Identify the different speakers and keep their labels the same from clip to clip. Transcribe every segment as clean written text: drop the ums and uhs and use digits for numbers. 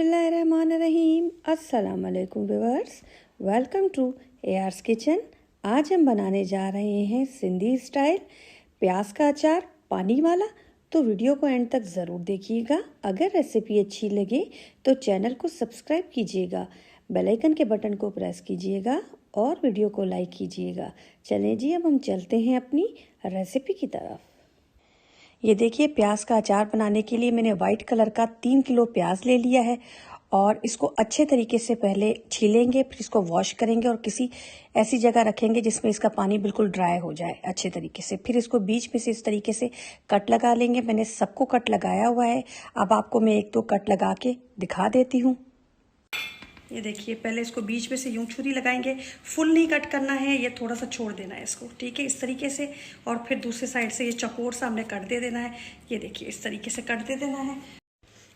Speaker 1: बिस्मिल्लाहिर्रहमानिर्रहीम। अस्सलाम वालेकुम viewers, welcome to AR's kitchen. आज हम बनाने जा रहे हैं सिंधी स्टाइल प्याज का अचार पानी वाला। तो वीडियो को एंड तक ज़रूर देखिएगा। अगर रेसिपी अच्छी लगे तो चैनल को सब्सक्राइब कीजिएगा, बेल आइकन के बटन को प्रेस कीजिएगा और वीडियो को लाइक कीजिएगा। चलें जी, अब हम चलते हैं अपनी रेसिपी की तरफ। ये देखिए, प्याज का अचार बनाने के लिए मैंने वाइट कलर का 3 किलो प्याज ले लिया है और इसको अच्छे तरीके से पहले छीलेंगे, फिर इसको वॉश करेंगे और किसी ऐसी जगह रखेंगे जिसमें इसका पानी बिल्कुल ड्राई हो जाए अच्छे तरीके से। फिर इसको बीच में से इस तरीके से कट लगा लेंगे। मैंने सबको कट लगाया हुआ है। अब आपको मैं 1-2 कट लगा के दिखा देती हूँ। ये देखिए, पहले इसको बीच में से यूं छुरी लगाएंगे। फुल नहीं कट करना है, ये थोड़ा सा छोड़ देना है इसको, ठीक है, इस तरीके से। और फिर दूसरी साइड से ये चौकोर सा हमने कट दे देना है। ये देखिए, इस तरीके से कट दे देना है।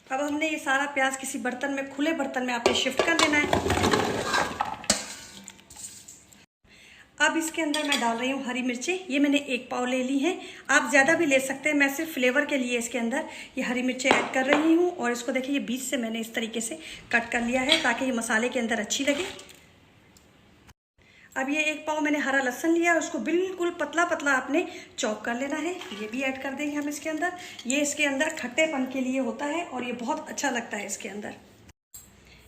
Speaker 1: अब हमने ये सारा प्याज किसी बर्तन में, खुले बर्तन में आपने शिफ्ट कर देना है। अब इसके अंदर मैं डाल रही हूँ हरी मिर्चें। ये मैंने 1 पाव ले ली हैं, आप ज़्यादा भी ले सकते हैं। मैं सिर्फ फ्लेवर के लिए इसके अंदर ये हरी मिर्चें ऐड कर रही हूँ। और इसको देखिए, ये बीच से मैंने इस तरीके से कट कर लिया है ताकि ये मसाले के अंदर अच्छी लगे। अब ये 1 पाव मैंने हरा लहसुन लिया है, उसको बिल्कुल पतला पतला आपने चॉप कर लेना है। ये भी ऐड कर देंगे हम इसके अंदर। ये इसके अंदर खट्टेपन के लिए होता है और ये बहुत अच्छा लगता है इसके अंदर।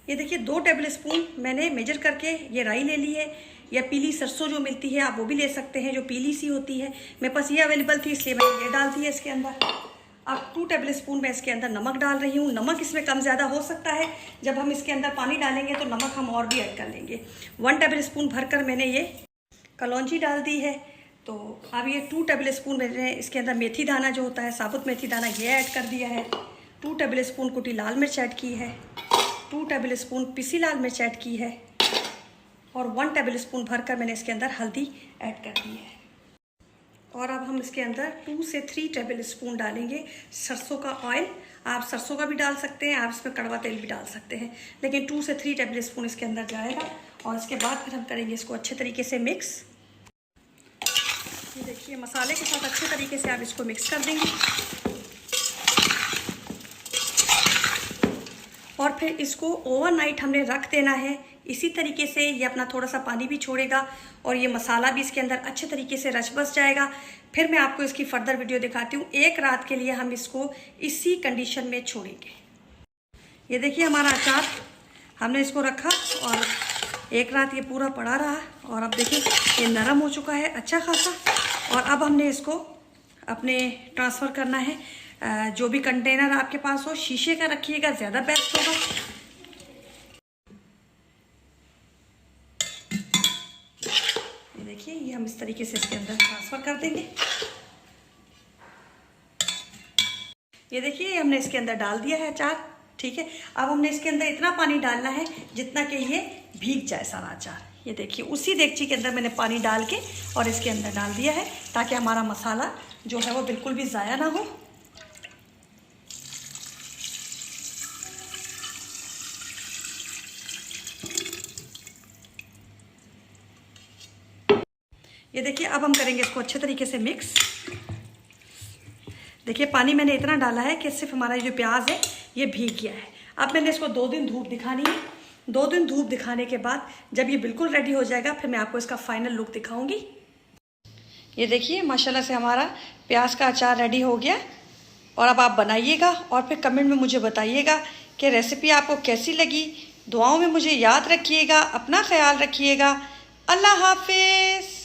Speaker 1: ये देखिए, 2 टेबल स्पून मैंने मेजर करके ये राई ले ली है, या पीली सरसों जो मिलती है आप वो भी ले सकते हैं, जो पीली सी होती है। मेरे पास ये अवेलेबल थी इसलिए मैंने ये डाल दी है इसके अंदर। अब 2 टेबल स्पून मैं इसके अंदर नमक डाल रही हूँ। नमक इसमें कम ज़्यादा हो सकता है, जब हम इसके अंदर पानी डालेंगे तो नमक हम और भी ऐड कर लेंगे। 1 टेबल स्पून भरकर मैंने ये कलौंजी डाल दी है। तो अब ये 2 टेबल स्पून मैंने इसके अंदर मेथी दाना जो होता है, साबुत मेथी दाना, ये ऐड कर दिया है। 2 टेबल स्पून कुटी लाल मिर्च ऐड की है। 2 टेबल स्पून पिसी लाल मिर्च ऐड की है। और 1 टेबल स्पून भरकर मैंने इसके अंदर हल्दी ऐड कर दी है। और अब हम इसके अंदर 2 से 3 टेबल स्पून डालेंगे सरसों का ऑयल। आप सरसों का भी डाल सकते हैं, आप इसमें कड़वा तेल भी डाल सकते हैं, लेकिन 2 से 3 टेबल स्पून इसके अंदर जाएगा। और इसके बाद फिर हम करेंगे इसको अच्छे तरीके से मिक्स। ये देखिए, मसाले के साथ अच्छे तरीके से आप इसको मिक्स कर देंगे। और फिर इसको ओवरनाइट हमने रख देना है। इसी तरीके से ये अपना थोड़ा सा पानी भी छोड़ेगा और ये मसाला भी इसके अंदर अच्छे तरीके से रच बस जाएगा। फिर मैं आपको इसकी फर्दर वीडियो दिखाती हूँ। 1 रात के लिए हम इसको इसी कंडीशन में छोड़ेंगे। ये देखिए, हमारा अचार हमने इसको रखा और 1 रात ये पूरा पड़ा रहा। और अब देखिए, ये नरम हो चुका है अच्छा खासा। और अब हमने इसको अपने ट्रांसफ़र करना है। जो भी कंटेनर आपके पास हो, शीशे का रखिएगा, ज़्यादा बेस्ट होगा। ये देखिए, ये हम इस तरीके से इसके अंदर ट्रांसफ़र कर देंगे। ये देखिए, हमने इसके अंदर डाल दिया है अचार, ठीक है। अब हमने इसके अंदर इतना पानी डालना है जितना कि ये भीग जाए सारा अचार। ये देखिए, उसी देगची के अंदर मैंने पानी डाल के और इसके अंदर डाल दिया है ताकि हमारा मसाला जो है वो बिल्कुल भी ज़ाया ना हो। ये देखिए, अब हम करेंगे इसको अच्छे तरीके से मिक्स। देखिए, पानी मैंने इतना डाला है कि सिर्फ हमारा जो प्याज है ये भीग गया है। अब मैंने इसको 2 दिन धूप दिखानी है। 2 दिन धूप दिखाने के बाद जब ये बिल्कुल रेडी हो जाएगा, फिर मैं आपको इसका फाइनल लुक दिखाऊंगी। ये देखिए, माशाल्लाह से हमारा प्याज का अचार रेडी हो गया। और अब आप बनाइएगा और फिर कमेंट में मुझे बताइएगा कि रेसिपी आपको कैसी लगी। दुआओं में मुझे याद रखिएगा, अपना ख्याल रखिएगा। अल्लाह हाफिज़।